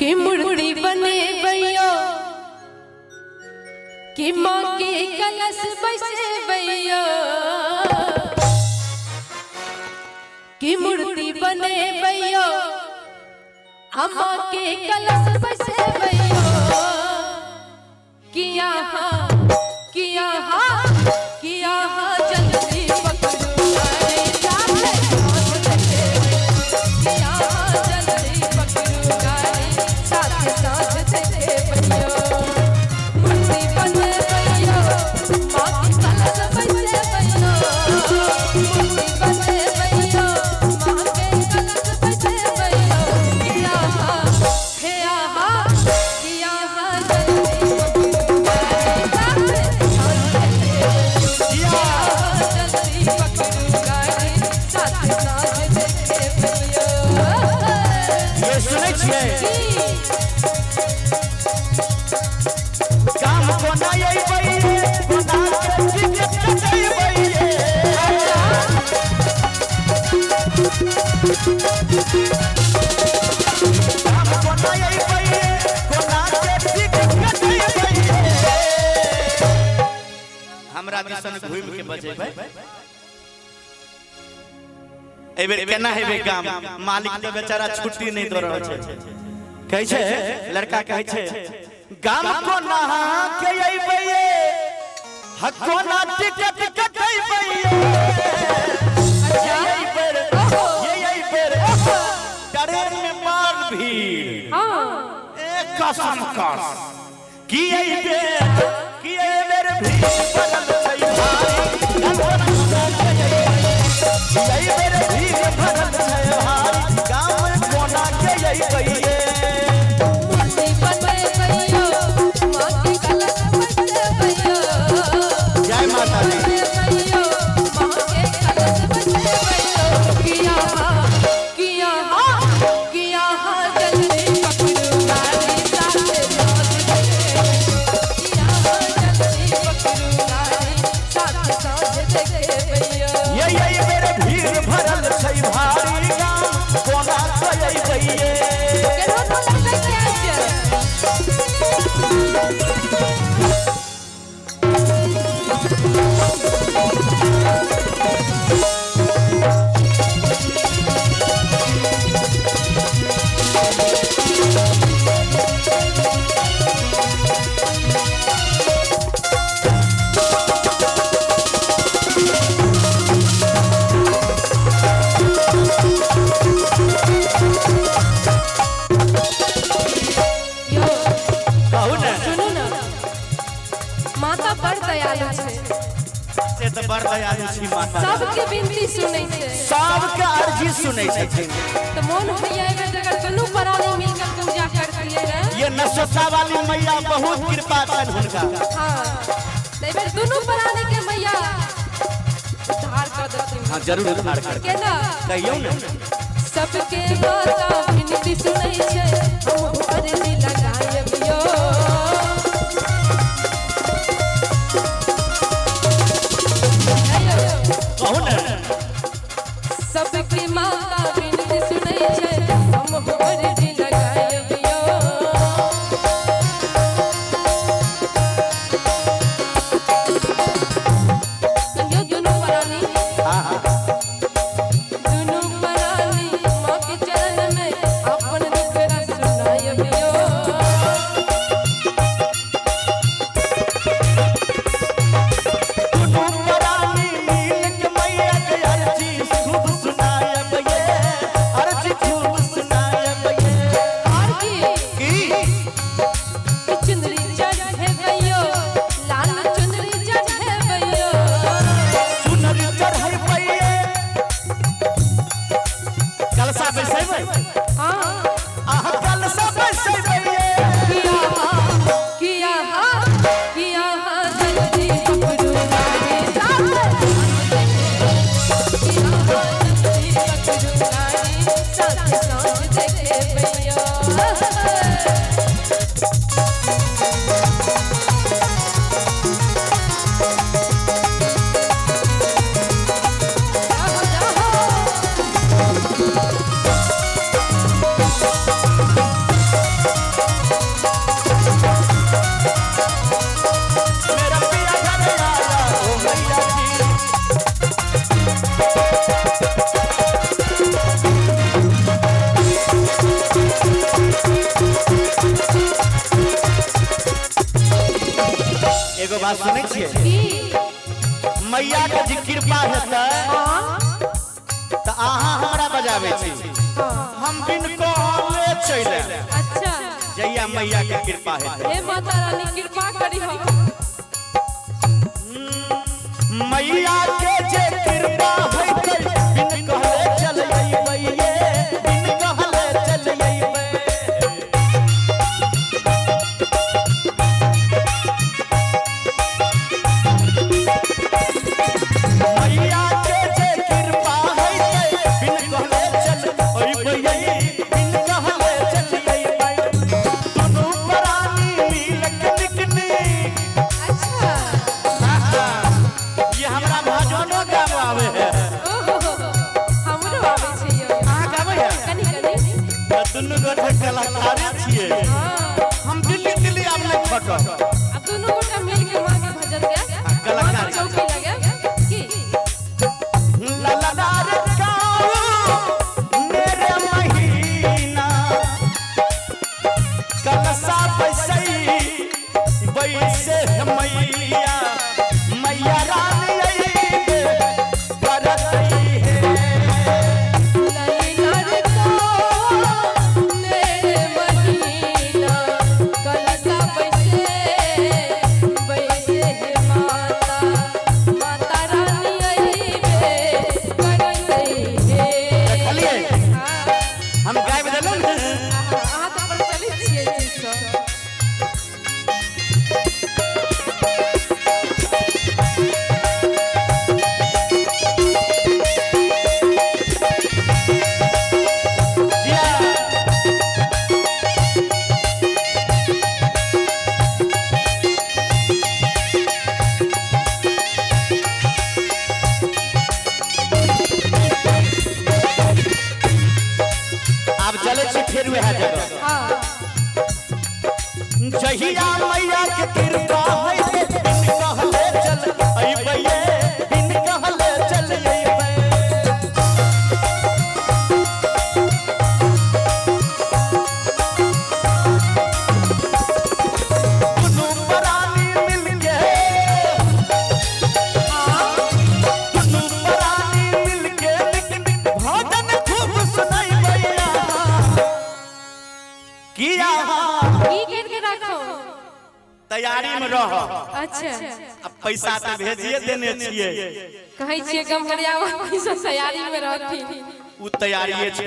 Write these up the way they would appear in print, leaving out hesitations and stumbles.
कि मूर्ति बने भैया कि माँ के कलश बसे भैया कि मूर्ति बने भैया अम्मा के कलश बसे भैया कि यहाँ जल्दी पकड़ो गाड़ी साथ देखे कि यहाँ जल्दी पकड़ो गाड़ी साथ देखे भैया मूर्ति बने भैया माँ के कलश बसे भैया मूर्ति बने भैया माँ के कलश बसे भैया कि यहाँ जल्दी पकड़ो गाड़ी काम कोना यही बइए कोना के टिकट कटई बइए काम कोना यही बइए कोना के टिकट कटई बइए हमरा दिसन घूम के बजेबै एबे केना हेबे काम मालिक के बेचारा छुट्टी नहीं द रहल छै कहै छै लड़का कहै छै गाम को नहा के अइबैये हको ना टिकट कटई बइये यही पर ट्रेन में मार भीड़ हां एक कसम कस की बेर भीड़ बनल छै भाई यही बेर भीड़ बनल छै भाई गाम कोना के अइबैये सबके विनती सुनै छै सबके अर्जी सुनै छै तो मन भैया जगह दुनू प्राणी मिलकर पूजा करतिए रे ये नसोसा वाली मैया बहुत कृपा छन हुनका हां एबे दुनू प्राणी के मैया उद्धार कर देथिन हां जरूर उद्धार कर केना कहियो न सबके माता विनती सुनै छै हम अर्जी लगायबियो सबके माता विनती सुनै छै हम अर्जी लगायबियो संगे दुनू प्राणी दुनू प्राणी माँ के चरण में अपन दुखड़ा सुनायबियो बात सुनै छियै मैया के जे कृपा हेतै त अहाँ हमरा बजाबै छी हम बिन कहले चले अच्छा जैया मैया के कृपा हेतै हे माता रानी कृपा करी हम मैया के जे कृपा हेतै बिन कहले चल अइबै ये बिन कहले चल अइबै मैया के जे कृपा हेतै बिन कहले चल अइबै ये बिन कहले चल अइबै दुनू प्राणी मिल के निकनी अच्छा ये हमरा भजनो गाम आवे है ओहो हमरो आबै छै यो अहाँ गाबै है कनी कनी दुनू गोटे कलाकार छियै हम दिल्ली दिल्ली आब नहीं फटो अब दोनों गोटा मिल के मां के भजन के कलाकार चौकी लगे की ललनार गाओ मेरे महीना कलसा बैसई बैसे मैया मैया रानी अइबे करतई है ललनार गाओ मेरे महीना कलसा बैसे है माता माता रानी अइबे करतई है देखलिए हां हम गाय बदलो न अहाँ तो प्रचलित छियै चीज सब जिया आप चले छी फिर वह जगह हां जहिया मैया के कृपा है बिन कहले चल अइबै ये बिन कहले चल अइबै दुनू प्राणी मिल के दुनू प्राणी मिल के भजन खूब सुनैबै किया की करके रखो तैयारी में रह अच्छा अब पैसा तो भेजिए देने छिए कहै छियै गमहरियावा पैसा तैयारी में रहती उ तैयारीए छै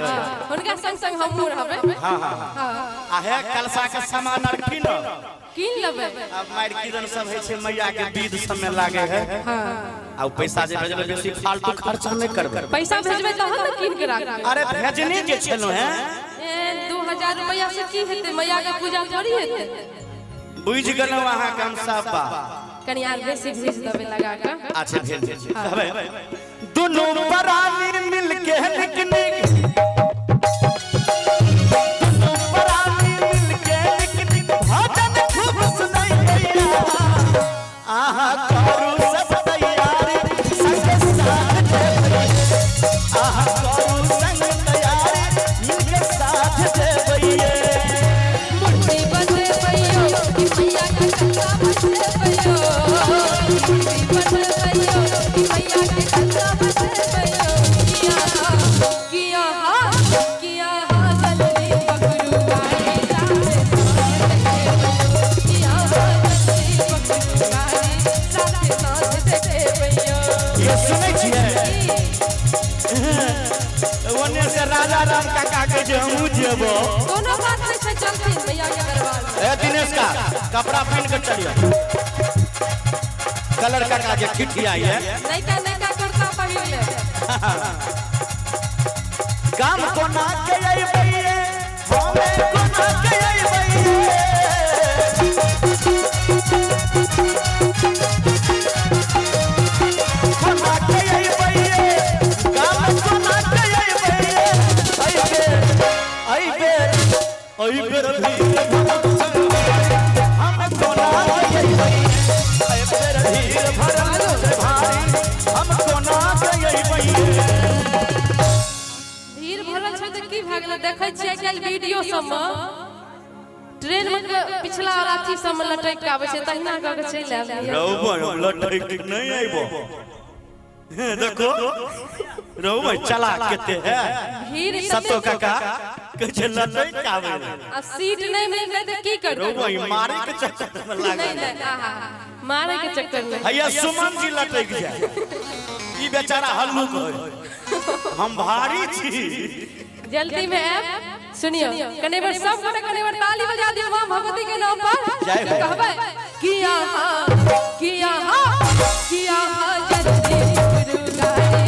हुनका संग संग हमहूँ रहबै हां हां आ है कलसा के सामान आर कीन कीन लेबै अब मार किरण सब है छै मैया के विध सब में लागे है हां आ पैसा जे भेजले बेसी फालतू खर्चा नहीं करबे पैसा भेजबै तहन न कीन के राखबै अरे भेजने जे छलो है 2000 रुपया से की हेतै मैया के पूजा थोड़ी हेतै बुझ गेलौ अहाँ के हम सब बात कनी आर बेसी भेज देबै लगा के अच्छा भेज दे कहबै दुनू प्राणी मिल के निकनिक दुनू प्राणी मिल के निकनिक भजन खूब सुनाई मैया आहा करू सब तैयारी संग साथ देबै आहा करू संग तैयारी मिल के साथ देबै मुट्ठी बंधे भइयो कि मैया के कथा बंधे भइयो मुट्ठी बंधे भइयो कि मैया के कथा बंधे भइयो किया जल्दी पकड़ू गाड़ी साथे किया जल्दी पकड़ू गाड़ी साथे देखे भइयो ये सुनै छियै ओने से राजा राम काका के जे हमहू जेबो कोनो बात नहीं छै चलथिन मैया के दरबार में ए दिनेश का कपड़ा पहन के चलिए कलर काका जे ठिठिया है नैका कुर्ता पहिर ले काम कोना के अइबै हमे कोना के अइबै कोना के अइबै काम कोना के अइबै अइबै भी हम कोना के अइबै अइबै धीर भरल से भारी हम कोना के अइबै भीड़ भरल छै त की भ गेलै देखै छियै आइ काल्हि वीडियो सब में ट्रेन में पिछला वाला अथी सब में लटक के आवे छै तहिना क के चलि आयल रौ लटक नहीं आइबो देखो रौ भाई चला केते है भीड़ सतो काका कहे लटक के आवे आ सीट नहीं मिलले त की करबे रौ भाई मारे के चक्कर में लागे नहीं आहा मारे के चक्कर में भैया सुमन जी लटक जाए ई बेचारा हल्लुक है हम भारी छी जल्दी में ऐप सुनियो कनेवर सब गोटे कनेवर ताली बजा दियो मां भगवती के नाम पर जय हो कहबे किया जल्दी गुरु गाड़ी